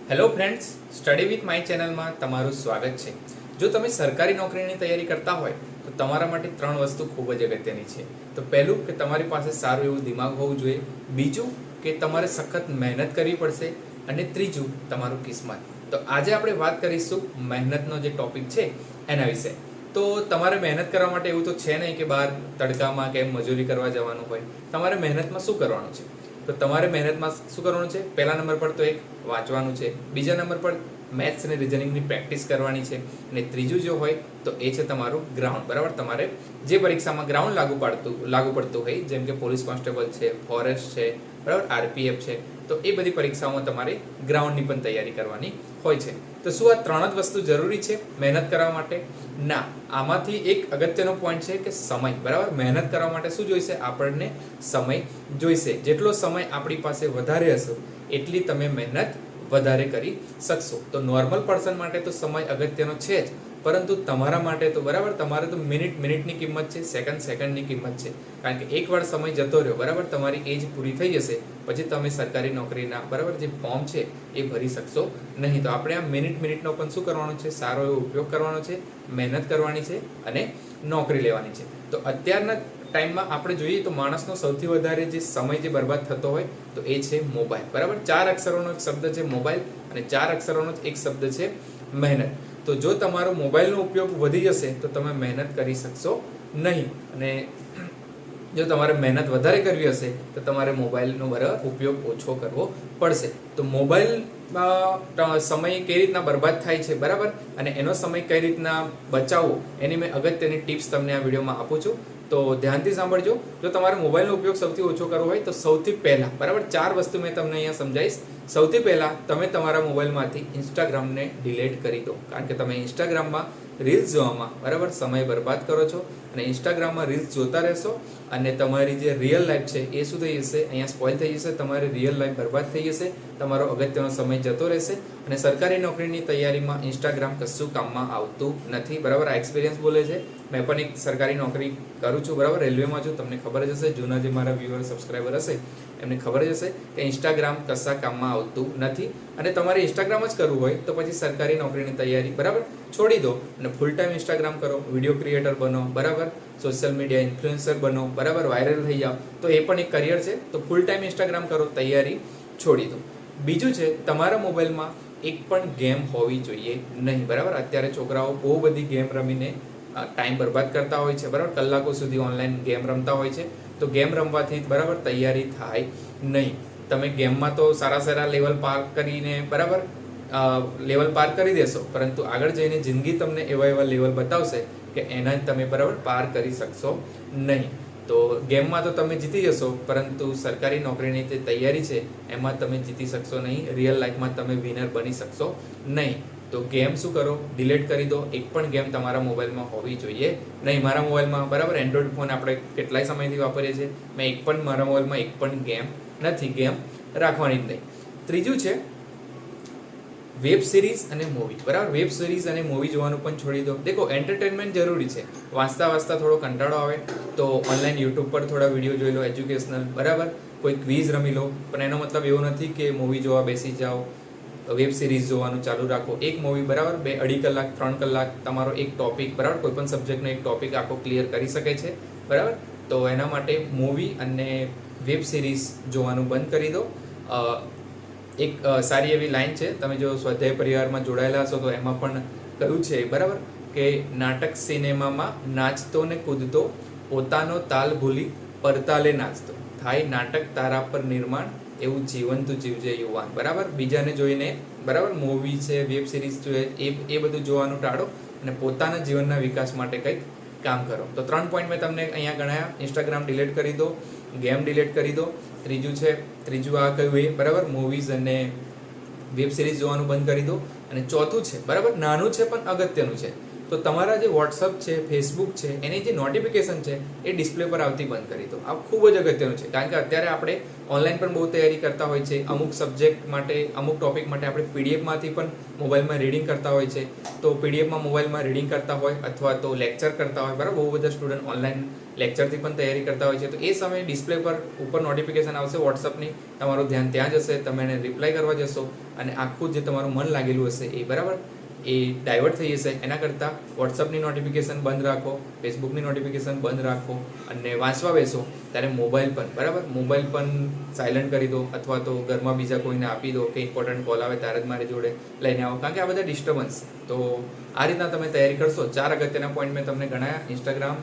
Hello friends, study with my ચેનલમાં તમારું સ્વાગત છે। જો તમે સરકારી નોકરીની તૈયારી કરતા હોય તો તમારા માટે ત્રણ વસ્તુ ખૂબ જ અગત્યની છે। તો પહેલું કે તમારી પાસે સારું એવું દિમાગ હોવું જોઈએ, બીજું કે તમારે સખત મહેનત કરવી પડશે અને ત્રીજું તમારું કિસ્મત। તો આજે આપણે વાત કરીશું મહેનતનો જે ટોપિક છે એના વિશે। તો તમારે મહેનત કરવા માટે એવું તો છે નહીં કે બહાર તડકામાં કે મજૂરી કરવા જવાનું હોય। તમારે મહેનતમાં શું કરવાનું છે? તો તમારે મહેનતમાં શું કરવાનું છે? પહેલા નંબર પર તો એક વાંચવાનું છે, બીજા નંબર પર મેથ્સ અને રિઝનિંગની પ્રેક્ટિસ કરવાની છે અને ત્રીજું જો હોય તો એ છે તમારું ગ્રાઉન્ડ। બરાબર, તમારે જે પરીક્ષામાં ગ્રાઉન્ડ લાગુ પડતું હોય, જેમ કે પોલીસ કોન્સ્ટેબલ છે, ફોરેસ્ટ છે, બરાબર, આરપીએફ છે, તો એ બધી પરીક્ષાઓમાં તમારે ગ્રાઉન્ડની પણ તૈયારી કરવાની હોય છે। તો શું આ ત્રણ જ વસ્તુ જરૂરી છે મહેનત કરવા માટે? ના, આમાંથી એક અગત્યનો પોઈન્ટ છે કે સમય। બરાબર, મહેનત કરવા માટે શું જોઈશે? આપણને સમય જોઈશે। જેટલો સમય આપણી પાસે વધારે હશે એટલી તમે મહેનત વધારે કરી શકશો। તો નોર્મલ પર્સન માટે તો સમય અગત્યનો છે જ, પરંતુ તમારા માટે તો બરાબર, તમારે તો મિનિટની કિંમત છે, સેકન્ડની કિંમત છે। કારણ કે એકવાર સમય જતો રહ્યો, બરાબર, તમારી એજ પૂરી થઈ જશે પછી તમે સરકારી નોકરીના બરાબર જે ફોર્મ છે એ ભરી શકશો નહીં। તો આપણે આ મિનિટનો પણ શું કરવાનો છે? સારો એવો ઉપયોગ કરવાનો છે, મહેનત કરવાની છે અને નોકરી લેવાની છે। તો અત્યારના ટાઈમમાં આપણે જોઈએ તો માણસનો સૌથી વધારે જે સમય જે બરબાદ થતો હોય તો એ છે મોબાઈલ। બરાબર, 4 અક્ષરોનો એક શબ્દ છે મોબાઈલ અને 4 અક્ષરોનો જ એક શબ્દ છે મહેનત। તો જો તમારો મોબાઈલનો ઉપયોગ વધી જશે તો તમે મહેનત કરી શકશો નહીં, અને જો તમારે મહેનત વધારે કરવી હશે તો તમારે મોબાઈલનો બરાબર ઉપયોગ ઓછો કરવો પડશે। તો મોબાઈલમાં સમય કઈ રીતના બરબાદ થાય છે, બરાબર, અને એનો સમય કઈ રીતના બચાવવો એની મેં અગત્યની ટિપ્સ તમને આ વિડીયોમાં આપું છું। તો ધ્યાનથી સાંભળજો। જો તમારે મોબાઈલનો ઉપયોગ સૌથી ઓછો કરવો હોય તો સૌથી પહેલા બરાબર 4 વસ્તુ મેં તમને અહીંયા સમજાવીશ। સૌથી પહેલા તમે તમારા મોબાઈલમાંથી ઇન્સ્ટાગ્રામને ડિલીટ કરી દો, કારણ કે તમે ઇન્સ્ટાગ્રામમાં રીલ્સ જોવામાં બરાબર સમય બરબાદ કરો છો અને ઇન્સ્ટાગ્રામમાં રીલ્સ જોતા રહેશો અને તમારી જે રિયલ લાઈફ છે એ શું થઈ જશે? અહીંયા સ્પોઇલ થઈ જશે, તમારી રિયલ લાઈફ બરબાદ થઈ જશે, તમારો અગત્યનો સમય જતો રહેશે અને સરકારી નોકરીની તૈયારીમાં ઇન્સ્ટાગ્રામ કશું કામમાં આવતું નથી। બરાબર, આ એક્સપિરિયન્સ બોલે છે। મેં પણ એક સરકારી નોકરી કરું છું, બરાબર, રેલવેમાં છું। તમને ખબર જ હશે, જૂના જે મારા વ્યુઅર સબસ્ક્રાઈબર હશે એમને ખબર જ હશે કે ઇન્સ્ટાગ્રામ કશા કામમાં આવતું નથી અને તમારે ઇન્સ્ટાગ્રામ જ કરવું હોય તો પછી સરકારી નોકરીની તૈયારી બરાબર છોડી દો અને ફૂલ ટાઈમ ઇન્સ્ટાગ્રામ કરો, વિડીયો ક્રિએટર બનો, બરાબર, સોશિયલ મીડિયા ઇન્ફ્લુએન્સર બનો, બરાબર, વાયરલ થઈ જાઓ, તો એ પણ એક કરિયર છે। તો ફૂલ ટાઈમ ઇન્સ્ટાગ્રામ કરો, તૈયારી છોડી દો। બીજું છે, તમારા મોબાઈલમાં એક પણ ગેમ હોવી જોઈએ નહીં। બરાબર, અત્યારે છોકરાઓ બહુ બધી ગેમ રમીને ટાઈમ બરબાદ કરતા હોય છે, બરાબર, કલાકો સુધી ઓનલાઈન ગેમ રમતા હોય છે। તો ગેમ રમવાથી બરાબર તૈયારી થાય નહીં। તમે ગેમમાં તો સારા લેવલ પાર કરીને બરાબર લેવલ પાર કરી દેશો, પરંતુ આગળ જઈને જિંદગી તમને એવા લેવલ બતાવશે કે એના તમે બરાબર પાર કરી શકશો નહીં। તો ગેમમાં તો તમે જીતી જશો, પરંતુ સરકારી નોકરીની જે તૈયારી છે એમાં તમે જીતી શકશો નહીં, રિયલ લાઈફમાં તમે વિનર બની શકશો નહીં। તો ગેમ શું કરો? ડિલીટ કરી દો। એક પણ ગેમ તમારા મોબાઈલમાં હોવી જોઈએ નહીં। મારા મોબાઈલમાં બરાબર એન્ડ્રોઈડ ફોન આપણે કેટલાય સમયથી વાપરીએ છીએ, મેં મારા મોબાઈલમાં એક પણ ગેમ નથી, ગેમ રાખવાની જ નહીં। ત્રીજું છે વેબ સિરીઝ અને મૂવી। બરાબર, વેબ સિરીઝ અને મૂવી જોવાનું પણ છોડી દો। દેખો, એન્ટરટેનમેન્ટ જરૂરી છે, વાંચતા થોડો કંટાળો આવે તો ઓનલાઈન યુટ્યુબ પર થોડા વિડીયો જોઈ લો એજ્યુકેશનલ, બરાબર, કોઈ ક્વિઝ રમી લો, પણ એનો મતલબ એવો નથી કે મૂવી જોવા બેસી જાઓ, વેબ સિરીઝ જોવાનું ચાલુ રાખો। એક મૂવી બરાબર 2-2.5 કલાક 3 કલાક તમારો એક ટોપિક બરાબર કોઈ પણ સબ્જેક્ટનો એક ટોપિક આખો ક્લિયર કરી શકે છે, બરાબર। તો એના માટે મૂવી અને વેબ સિરીઝ જોવાનું બંધ કરી દો। એક સારી એવી લાઈન છે, તમે જો સ્વાધ્યાય પરિવારમાં જોડાયેલા હશો તો એમાં પણ કહ્યું છે, બરાબર, કે નાટક સિનેમામાં નાચતો ને કૂદતો, પોતાનો તાલ ભૂલી પરતાલે નાચતો, થાય નાટક તારા પર નિર્માણ, એવું જીવન તું જીવજે યુવાન। બરાબર, બીજાને જોઈને બરાબર મૂવી છે, વેબ સિરીઝ જોઈએ એ બધું જોવાનું ટાળો અને પોતાના જીવનના વિકાસ માટે કંઈક કામ કરો। તો 3 પોઈન્ટ મેં તમને અહીંયા ગણાયા। ઇન્સ્ટાગ્રામ ડિલીટ કરી દો, ગેમ ડિલીટ કરી દો, ત્રીજું આ કહ્યું એ બરાબર મૂવીઝ અને વેબ સિરીઝ જોવાનું બંધ કરી દો, અને ચોથું છે બરાબર નાનું છે પણ અગત્યનું છે, તો તો તમારા જે વોટ્સઅપ છે, ફેસબુક છે, એની જે નોટિફિકેશન છે એ ડિસ્પ્લે પર આવતી બંધ કરી દો. આ ખૂબ જ અગત્યનું છે, કારણ કે અત્યારે આપણે ઓનલાઈન પણ બહુ તૈયારી કરતા હોય છે. અમુક સબ્જેક્ટ માટે, અમુક ટોપિક માટે આપણે પીડીએફમાંથી પણ મોબાઈલમાં રીડિંગ કરતા હોય છે. તો પીડીએફમાં મોબાઈલમાં રીડિંગ કરતા હોય અથવા તો લેક્ચર કરતા હોય, બરાબર, બહુ બધા સ્ટુડન્ટ ઓનલાઈન લેક્ચરથી પણ તૈયારી કરતા હોય છે. તો એ સમયે ડિસ્પ્લે પર ઉપર નોટિફિકેશન આવશે વોટ્સઅપની, તમારું ધ્યાન ત્યાં જશે, તમે એને રિપ્લાય કરવા જશો અને આખું જે તમારું મન લાગેલું હશે એ, બરાબર, એ ડાયવર્ટ થઈ જશે. એના કરતાં વોટ્સઅપની નોટિફિકેશન બંધ રાખો, ફેસબુકની નોટિફિકેશન બંધ રાખો અને વાંચવા બેસો ત્યારે મોબાઈલ પણ, બરાબર, મોબાઈલ પણ સાયલન્ટ કરી દો અથવા તો ઘરમાં બીજા કોઈને આપી દો કે ઇમ્પોર્ટન્ટ કોલ આવે ત્યારે જ મારી જોડે લઈને આવો, કારણ કે આ બધા ડિસ્ટર્બન્સ. તો આ રીતના તમે તૈયારી કરશો. 4 અગત્યના પોઈન્ટ મેં તમને ગણાયા: ઇન્સ્ટાગ્રામ,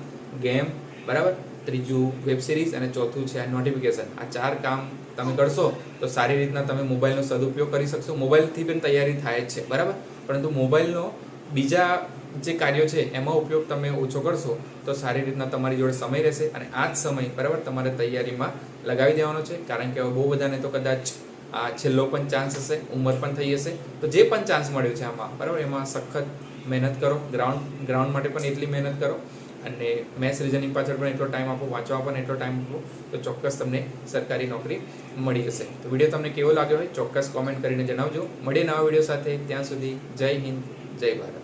ગેમ, બરાબર, ત્રીજું વેબ સિરીઝ અને ચોથું છે નોટિફિકેશન. આ 4 કામ તમે કરશો તો સારી રીતના તમે મોબાઈલનો સદુપયોગ કરી શકશો. મોબાઈલથી પણ તૈયારી થાય જ છે, બરાબર, પરંતુ મોબાઈલનો બીજા જે કાર્યો છે એમાં ઉપયોગ તમે ઓછો કરશો તો સારી રીતના તમારી જોડે સમય રહેશે અને આ જ સમય, બરાબર, તમારે તૈયારીમાં લગાવી દેવાનો છે. કારણ કે હવે બહુ બધાને તો કદાચ આ છેલ્લો પણ ચાન્સ હશે, ઉંમર પણ થઈ હશે, તો જે પણ ચાન્સ મળ્યો છે આમાં, બરાબર, એમાં સખત મહેનત કરો. ગ્રાઉન્ડ માટે પણ એટલી મહેનત કરો અને મેથ્સ રિઝનિંગ પાછળ પણ એટલો ટાઈમ આપો, વાંચવા પણ એટલો ટાઈમ આપો, તો ચોક્કસ તમને સરકારી નોકરી મળી જશે. તો વિડીયો તમને કેવો લાગ્યો હોય ચોક્કસ કોમેન્ટ કરીને જણાવજો. મળીએ નવા વિડીયો સાથે. ત્યાં સુધી જય હિન્દ, જય ભારત.